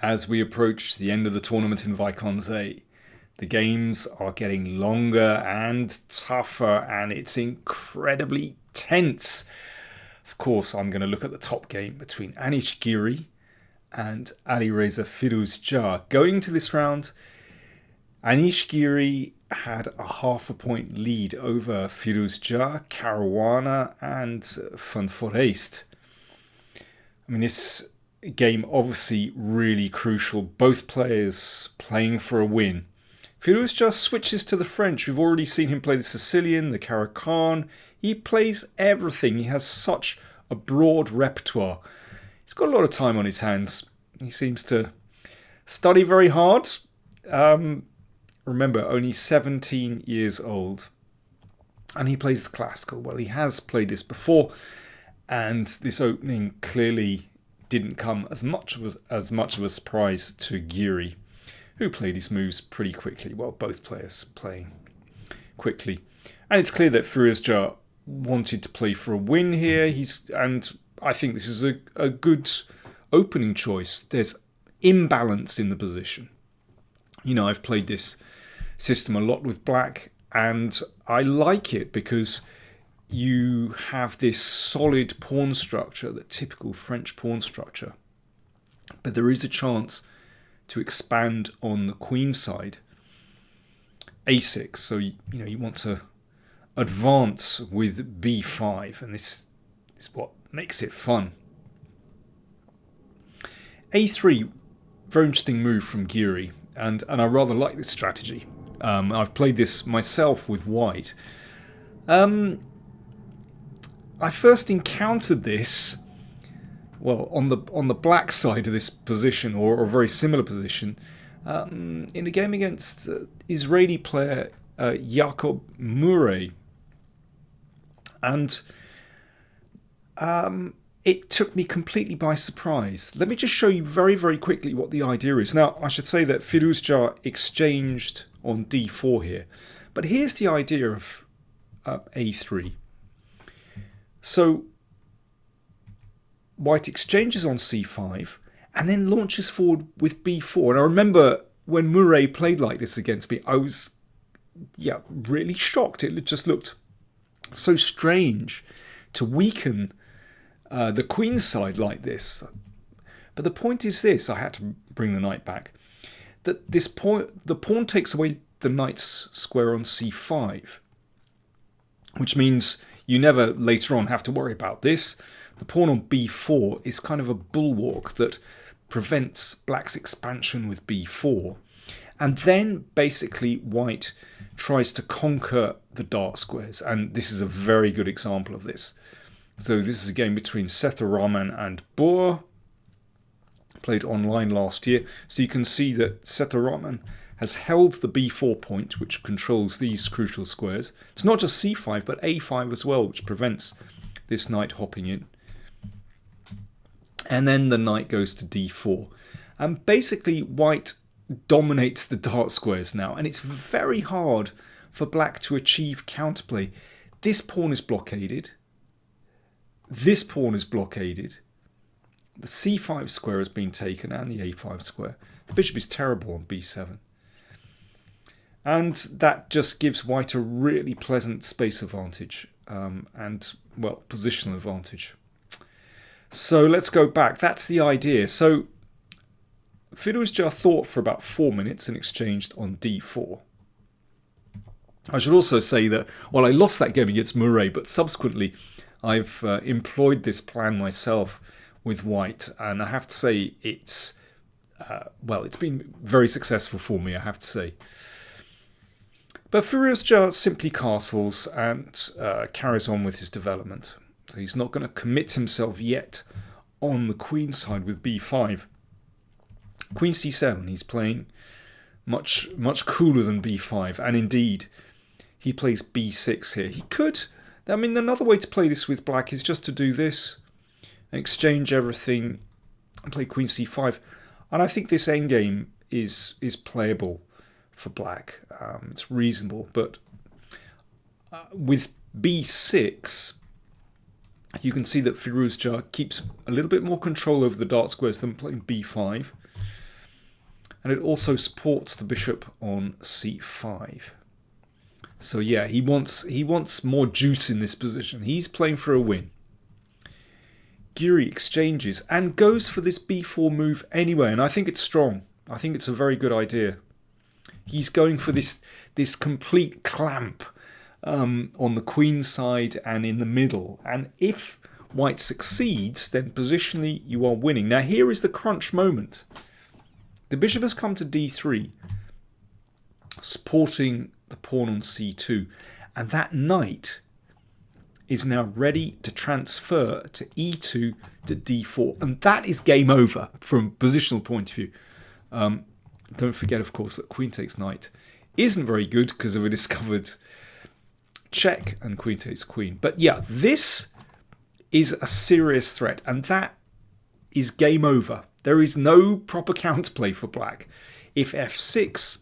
As we approach the end of the tournament in Vaikonze, the games are getting longer and tougher, and it's incredibly tense. Of course, I'm going to look at the top game between Anish Giri and Alireza Firouzja. Going to this round, Anish Giri had a half a point lead over Firouzja, Caruana and Van Foreest. I mean, this game obviously really crucial. Both players playing for a win. Firouzja switches to the French. We've already seen him play the Sicilian, the Caracan. He plays everything. He has such a broad repertoire. He's got a lot of time on his hands. He seems to study very hard. Remember, only 17 years old. And he plays the classical. Well, he has played this before. And this opening clearly didn't come as much of a surprise to Giri, who played his moves pretty quickly. Well, both players playing quickly. And it's clear that Firouzja wanted to play for a win here. And I think this is a good opening choice. There's imbalance in the position. You know, I've played this system a lot with black, and I like it because you have this solid pawn structure, the typical French pawn structure. But there is a chance to expand on the queen side. A6, so you want to advance with b5, and this is what makes it fun. A3, very interesting move from Giri, and I rather like this strategy. I've played this myself with white. I first encountered this, well, on the black side of this position, or a very similar position, in a game against Israeli player Jacob Murray. And it took me completely by surprise. Let me just show you very, very quickly what the idea is. Now, I should say that Firouzja exchanged on d4 here. But here's the idea of a3. So white exchanges on c5 and then launches forward with b4. And I remember when Murray played like this against me, I was really shocked. It just looked so strange to weaken the queen side like this. But the point is this, I had to bring the knight back, that the pawn takes away the knight's square on c5, which means you never later on have to worry about this. The pawn on b4 is kind of a bulwark that prevents black's expansion with b4. And then basically white tries to conquer the dark squares. And this is a very good example of this. So this is a game between Sethuraman and Boer, played online last year. So you can see that Sethuraman has held the b4 point, which controls these crucial squares. It's not just c5, but a5 as well, which prevents this knight hopping in. And then the knight goes to d4. And basically, white dominates the dark squares now, and it's very hard for black to achieve counterplay. This pawn is blockaded. This pawn is blockaded. The c5 square has been taken, and the a5 square. The bishop is terrible on b7. And that just gives white a really pleasant space advantage and, well, positional advantage. So let's go back. That's the idea. So Firouzja thought for about 4 minutes and exchanged on d4. I should also say that, well, I lost that game against Murray, but subsequently I've employed this plan myself with white, and I have to say it's been very successful for me, I have to say. But Firouzja simply castles and carries on with his development. So he's not going to commit himself yet on the queen side with b5. Queen c7, he's playing much cooler than b5, and indeed he plays b6 here. He could, I mean, another way to play this with black is just to do this, exchange everything, and play queen c5. And I think this endgame is playable for black. It's reasonable, but with b6, you can see that Firouzja keeps a little bit more control over the dark squares than playing b5. and it also supports the bishop on c5. So yeah, he wants more juice in this position. He's playing for a win. Giri exchanges and goes for this b4 move anyway, and I think it's strong. I think it's a very good idea. He's going for this complete clamp on the queen side and in the middle. And if white succeeds, then positionally you are winning. Now here is the crunch moment. The bishop has come to d3, supporting the pawn on c2. And that knight is now ready to transfer to e2 to d4. And that is game over from a positional point of view. Don't forget, of course, that queen takes knight isn't very good because of a discovered check and queen takes queen. But yeah, this is a serious threat, and that is game over. There is no proper counterplay for black. If f6,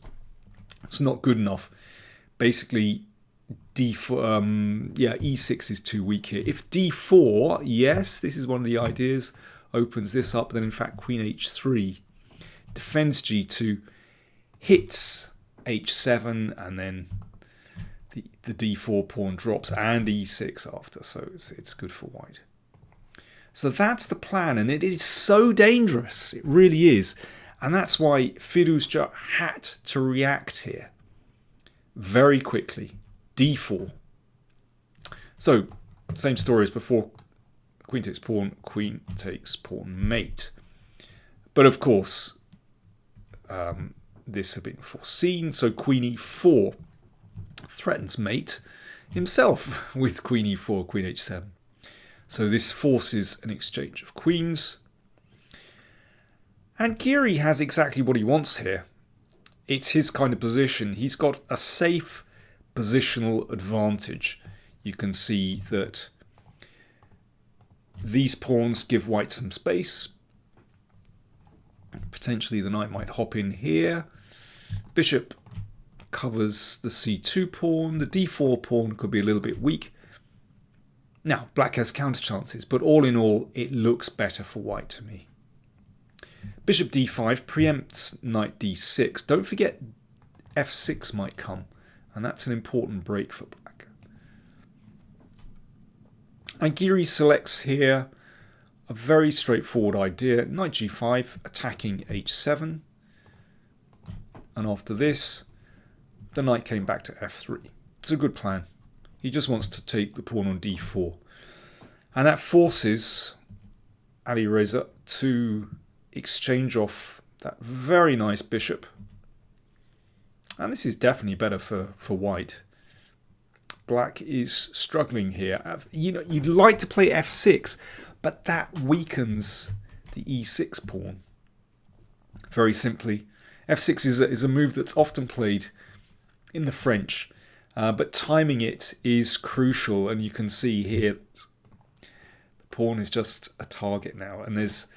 it's not good enough. Basically, d4, e6 is too weak here. If d4, yes, this is one of the ideas, opens this up, then in fact queen h3 defends g2, hits h7, and then the d4 pawn drops, and e6 after, so it's good for white. So that's the plan, and it is so dangerous, it really is, and that's why Firouzja had to react here very quickly. d4. So same story as before. Queen takes pawn, queen takes pawn mate. But of course, this had been foreseen, so queen e4 threatens mate himself with queen e4, queen h7. So this forces an exchange of queens. And Giri has exactly what he wants here. It's his kind of position. He's got a safe positional advantage. You can see that these pawns give white some space. Potentially the knight might hop in here. Bishop covers the c2 pawn. The d4 pawn could be a little bit weak. Now, black has counter chances, but all in all, it looks better for white to me. Bishop d5 preempts knight d6. Don't forget f6 might come, and that's an important break for black. And Giri selects here a very straightforward idea. Knight g5, attacking h7. And after this, the knight came back to f3. It's a good plan. He just wants to take the pawn on d4. And that forces Alireza to exchange off that very nice bishop. And this is definitely better for white. Black is struggling here. You know, you'd like to play f6, but that weakens the e6 pawn. Very simply, f6 is a move that's often played in the French, but timing it is crucial, and you can see here the pawn is just a target now, and there's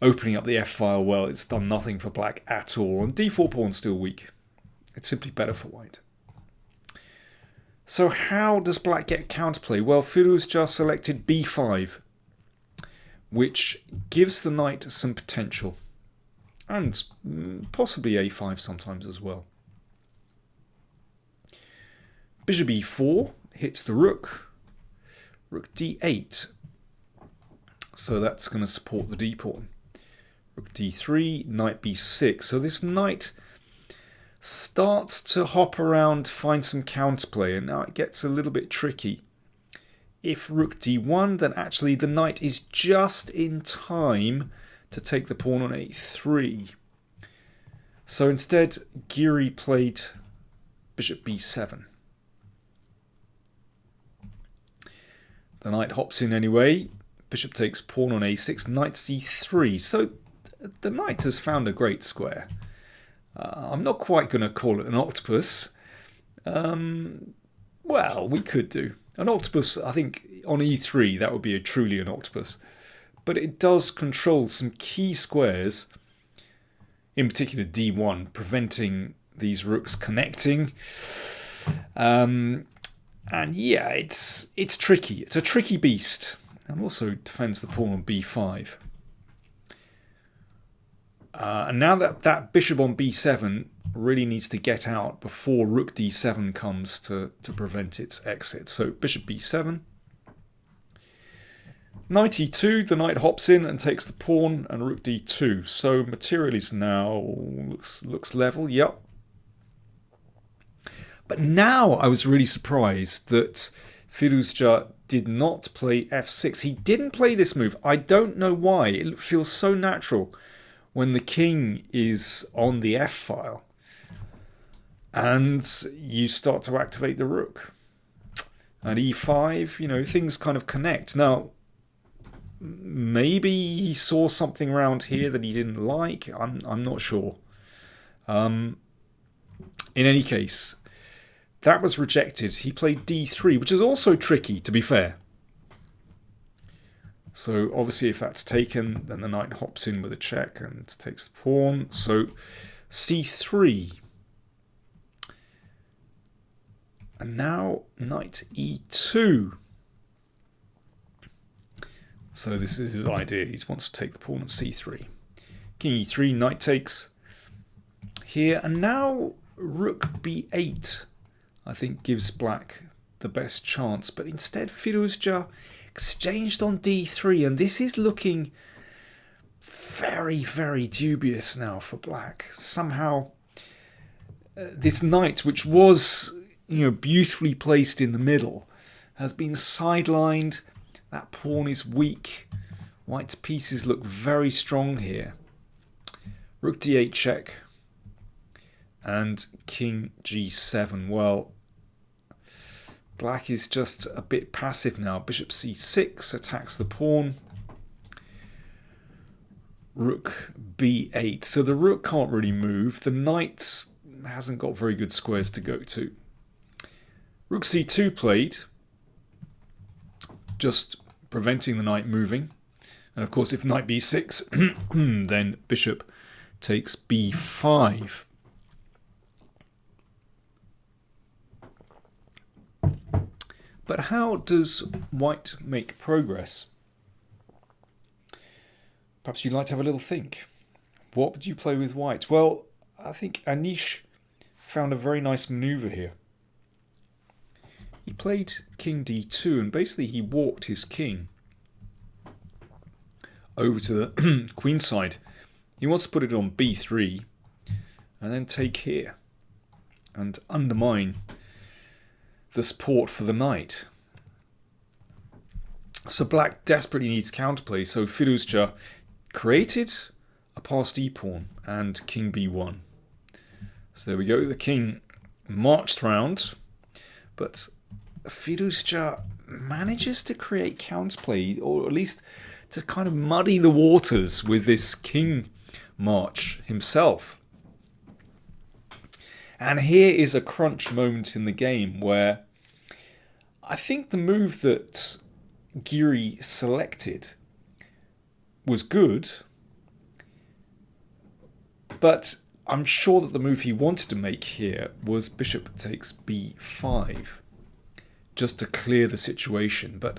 opening up the f-file. Well, it's done nothing for black at all, and d4 pawn's still weak. It's simply better for white. So how does black get counterplay? Well, Firouzja selected b5, which gives the knight some potential, and possibly a5 sometimes as well. Bishop e4 hits the rook. Rook d8. So that's going to support the d pawn. Rook d3, knight b6. So this knight starts to hop around, find some counterplay, and now it gets a little bit tricky. If rook d1, then actually the knight is just in time to take the pawn on a3. So instead, Giri played bishop b7. The knight hops in anyway. Bishop takes pawn on a6, knight c3. So the knight has found a great square. I'm not quite going to call it an octopus. Well, we could do. An octopus, I think, on e3, that would be truly an octopus. But it does control some key squares, in particular d1, preventing these rooks connecting. And yeah, it's tricky. It's a tricky beast. And also defends the pawn on b5. And now that bishop on b7 really needs to get out before rook d7 comes to prevent its exit. So bishop b7. Knight e2, the knight hops in and takes the pawn, and rook d2. So material is now looks level, yep. But now I was really surprised that Firouzja did not play f6. He didn't play this move. I don't know why. It feels so natural when the king is on the f file and you start to activate the rook. At e5, you know, things kind of connect. Now, maybe he saw something around here that he didn't like. I'm not sure. In any case, that was rejected. He played d3, which is also tricky, to be fair. So obviously if that's taken, then the knight hops in with a check and takes the pawn. So c3. And now knight e2. So this is his idea. He wants to take the pawn at c3. King e3, knight takes here. And now rook b8, I think, gives black the best chance. But instead Firouzja exchanged on d3. And this is looking very, very dubious now for black. Somehow this knight, which was, you know, beautifully placed in the middle, has been sidelined. That pawn is weak. White's pieces look very strong here. Rook d8 check. And king g7. Well, black is just a bit passive now. Bishop c6 attacks the pawn. Rook b8. So the rook can't really move. The knight hasn't got very good squares to go to. Rook c2 played, just preventing the knight moving. And of course, if knight b6, then bishop takes b5. But how does white make progress? Perhaps you'd like to have a little think. What would you play with white? Well, I think Anish found a very nice maneuver here. He played king d2, and basically he walked his king over to the queen side. He wants to put it on b3 and then take here and undermine the support for the knight. So black desperately needs counterplay, so Firouzja created a passed e-pawn and king b1. So there we go, the king marched round, but Firouzja manages to create counterplay, or at least to kind of muddy the waters with this king march himself. And here is a crunch moment in the game where I think the move that Giri selected was good, but I'm sure that the move he wanted to make here was bishop takes b5, just to clear the situation. But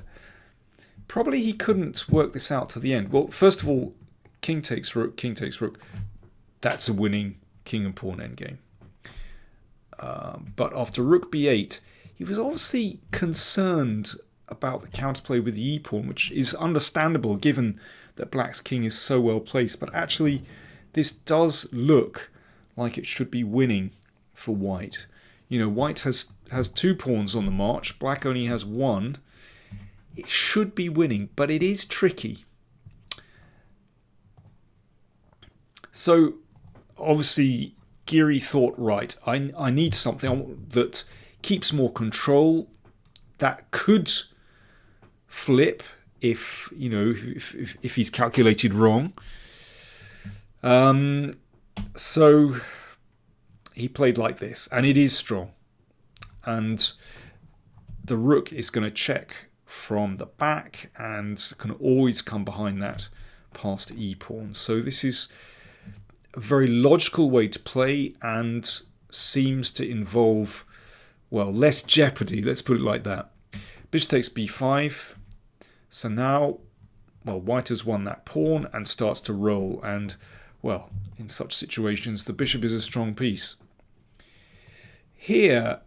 probably he couldn't work this out to the end. Well, first of all, king takes rook, king takes rook. That's a winning king and pawn endgame. But after rook b8, he was obviously concerned about the counterplay with the e-pawn, which is understandable given that black's king is so well placed. But actually, this does look like it should be winning for white. You know, white has 2 pawns on the march. Black only has 1. It should be winning, but it is tricky. So, obviously, Giri thought, right, I need something that keeps more control, that could flip if, you know, if he's calculated wrong. So he played like this, and it is strong. And the rook is going to check from the back and can always come behind that passed e-pawn. So this is a very logical way to play and seems to involve, well, less jeopardy, let's put it like that. Bishop takes b5. So now, well, white has won that pawn and starts to roll, and well, in such situations, the bishop is a strong piece. Here,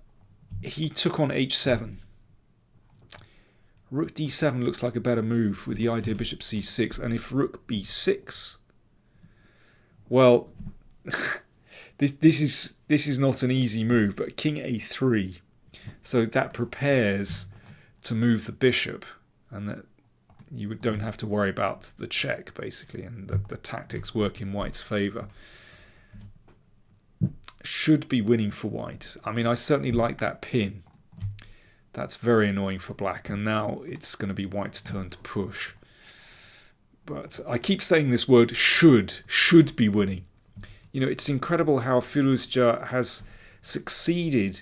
he took on h7. Rook d7 looks like a better move with the idea bishop c6. And if rook b6, well, this is not an easy move, but king a3. So that prepares to move the bishop, and that you don't have to worry about the check, basically, and the tactics work in white's favour. Should be winning for white. I mean, I certainly like that pin. That's very annoying for black, and now it's going to be white's turn to push. But I keep saying this word should be winning. You know, it's incredible how Firouzja has succeeded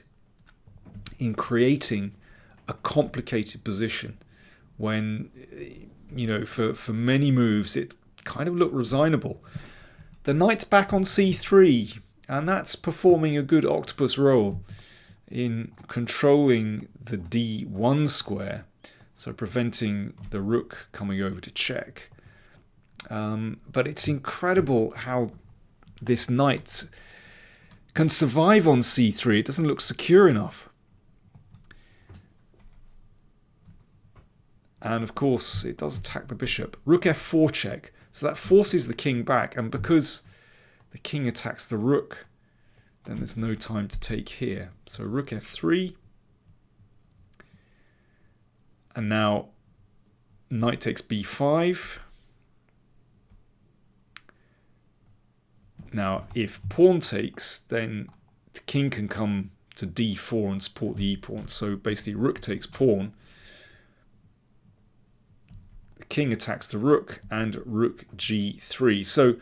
in creating a complicated position when, you know, for many moves it kind of looked resignable. The knight's back on c3, and that's performing a good octopus role in controlling the d1 square, so preventing the rook coming over to check. But it's incredible how this knight can survive on c3. It doesn't look secure enough. And of course, it does attack the bishop. Rook f4 check. So that forces the king back. And because the king attacks the rook, then there's no time to take here. So rook f3. And now knight takes b5. Now, if pawn takes, then the king can come to d4 and support the e-pawn. So basically, rook takes pawn. The king attacks the rook, and rook g3. So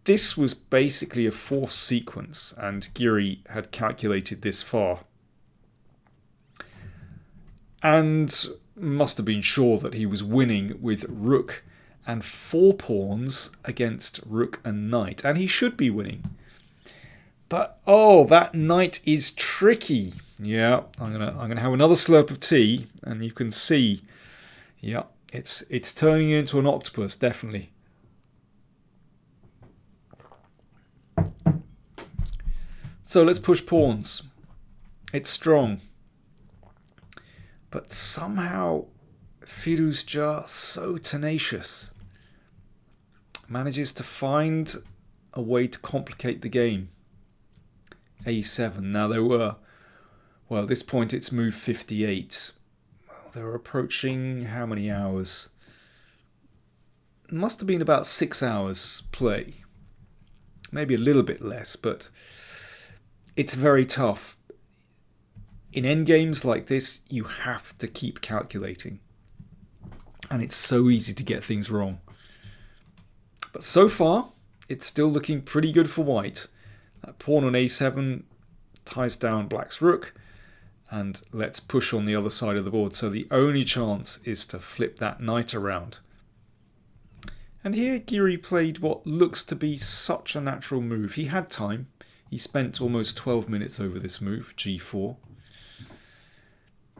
this was basically a forced sequence, and Giri had calculated this far. And must have been sure that he was winning with rook and 4 pawns against rook and knight. And he should be winning. But, oh, that knight is tricky. Yeah, I'm gonna have another slurp of tea, and you can see, yeah, it's turning into an octopus, definitely. So let's push pawns. It's strong. But somehow Firouzja, so tenacious, manages to find a way to complicate the game. a7. Now there were, well, at this point it's move 58. Well, they were approaching how many hours? It must have been about 6 hours play. Maybe a little bit less, but it's very tough. In endgames like this, you have to keep calculating. And it's so easy to get things wrong. But so far, it's still looking pretty good for white. That pawn on a7 ties down black's rook. And let's push on the other side of the board. So the only chance is to flip that knight around. And here Giri played what looks to be such a natural move. He had time. He spent almost 12 minutes over this move, g4.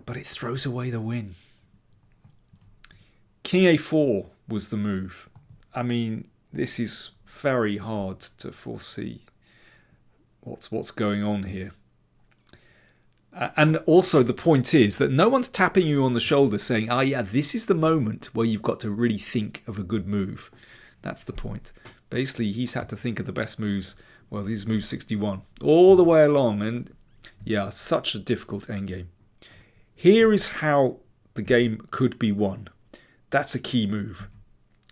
But it throws away the win. King a4 was the move. I mean, this is very hard to foresee what's going on here. And also the point is that no one's tapping you on the shoulder saying, ah, yeah, this is the moment where you've got to really think of a good move. That's the point. Basically, he's had to think of the best moves. Well, this is move 61 all the way along. And yeah, such a difficult endgame. Here is how the game could be won. That's a key move.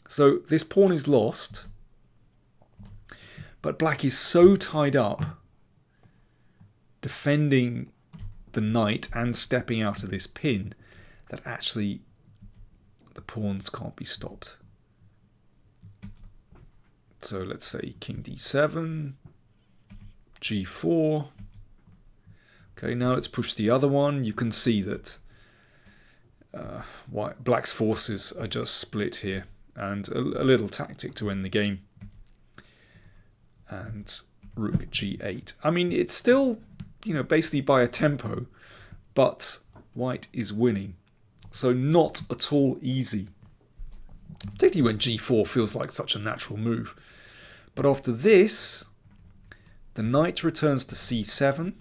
So this pawn is lost. But black is so tied up defending the knight and stepping out of this pin that actually the pawns can't be stopped. So let's say king d7, g4. Okay, now let's push the other one. You can see that black's forces are just split here, and a little tactic to end the game. And rook g8. I mean, it's still, basically by a tempo, but white is winning. So not at all easy, particularly when g4 feels like such a natural move. But after this, the knight returns to c7.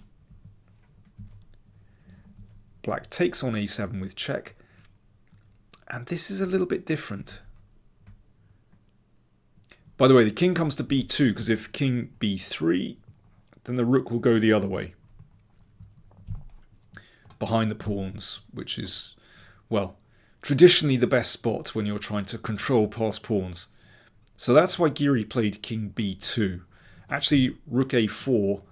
Black takes on a7 with check. And this is a little bit different. By the way, the king comes to b2, because if king b3, then the rook will go the other way. Behind the pawns, which is, well, traditionally the best spot when you're trying to control past pawns. So that's why Giri played king b2. Actually, rook a4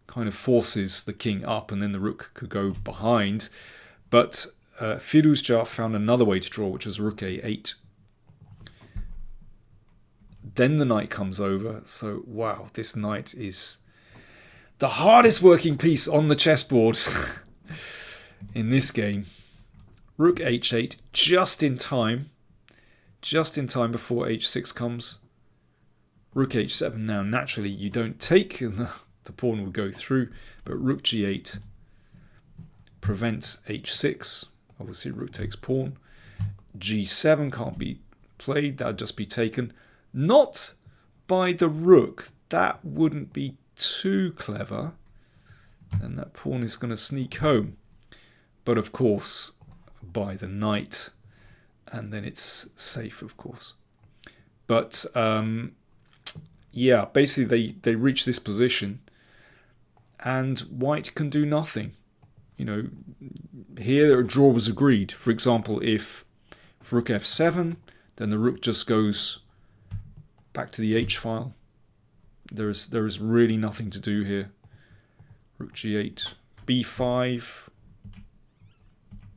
kind of forces the king up, and then the rook could go behind. But Firouzja found another way to draw, which was rook a8. Then the knight comes over. So, wow, this knight is the hardest working piece on the chessboard in this game. Rook h8, just in time before h6 comes. Rook h7 now, naturally you don't take, and the pawn will go through, but rook g8 prevents h6. Obviously rook takes pawn. g7 can't be played, that'll just be taken. Not by the rook, that wouldn't be too clever, and that pawn is going to sneak home. But of course, by the knight, and then it's safe, of course. But yeah, basically they reach this position, and white can do nothing. You know, here a draw was agreed. For example, if rook f7, then the rook just goes back to the h file. There is really nothing to do here. Rook g8, b5.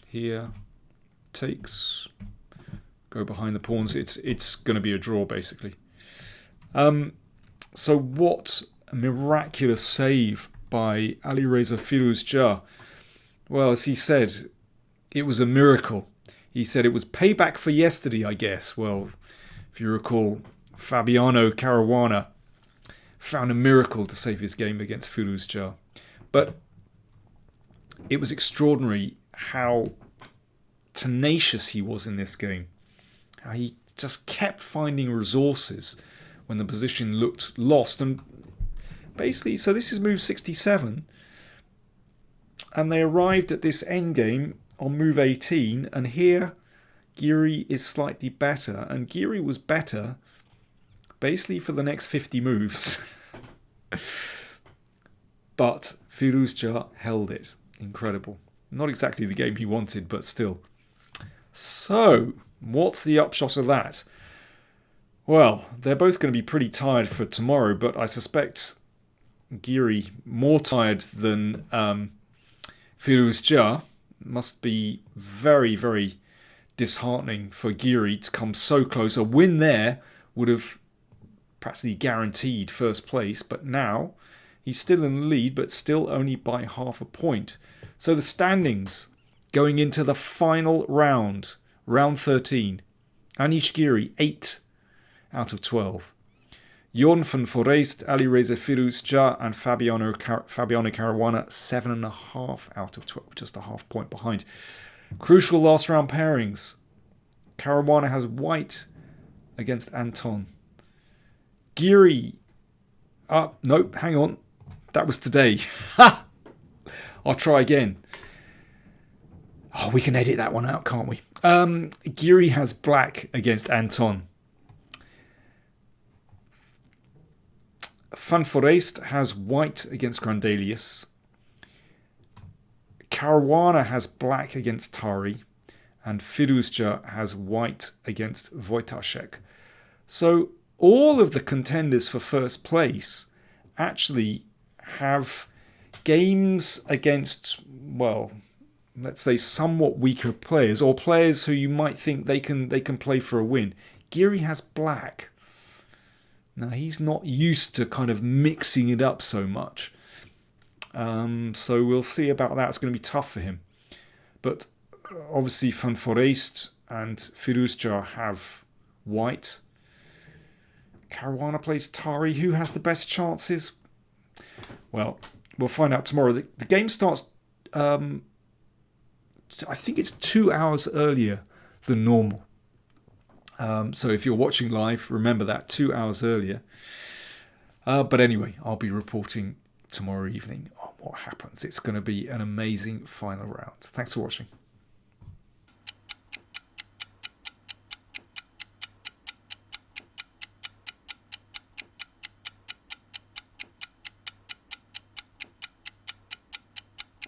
Here, takes, go behind the pawns. It's going to be a draw, basically. So what a miraculous save by Alireza Firouzja. Well, as he said, it was a miracle. He said it was payback for yesterday, I guess. Well, if you recall, Fabiano Caruana found a miracle to save his game against Firouzja. But it was extraordinary how tenacious he was in this game. How he just kept finding resources when the position looked lost. And basically, so this is move 67. And they arrived at this endgame on move 18. And here, Giri is slightly better. And Giri was better basically for the next 50 moves. But Firouzja held it. Incredible. Not exactly the game he wanted, but still. So, what's the upshot of that? Well, they're both going to be pretty tired for tomorrow, but I suspect Giri more tired than Firouzja. Must be very, very disheartening for Giri to come so close. A win there would have practically guaranteed first place, but now he's still in the lead, but still only by half a point. So the standings going into the final round, round 13. Anish Giri, 8 out of 12. Jon van Foreest, Alireza Firouzja and Fabiano Caruana, 7.5 out of 12, just a half point behind. Crucial last round pairings. Caruana has white against Anton. Giri, nope, hang on. That was today. I'll try again. Oh, we can edit that one out, can't we? Giri has black against Anton. Van Foreest has white against Grandelius. Caruana has black against Tari. And Firouzja has white against Wojtaszek. So all of the contenders for first place actually have games against, well, let's say somewhat weaker players, or players who you might think they can play for a win. Giri has black. Now he's not used to kind of mixing it up so much. So we'll see about that. It's going to be tough for him. But obviously Van Foreest and Firouzja have white. Caruana plays Tari. Who has the best chances? Well, we'll find out tomorrow. The game starts, I think it's 2 hours earlier than normal. So if you're watching live, remember that, 2 hours earlier. But anyway, I'll be reporting tomorrow evening on what happens. It's going to be an amazing final round. Thanks for watching.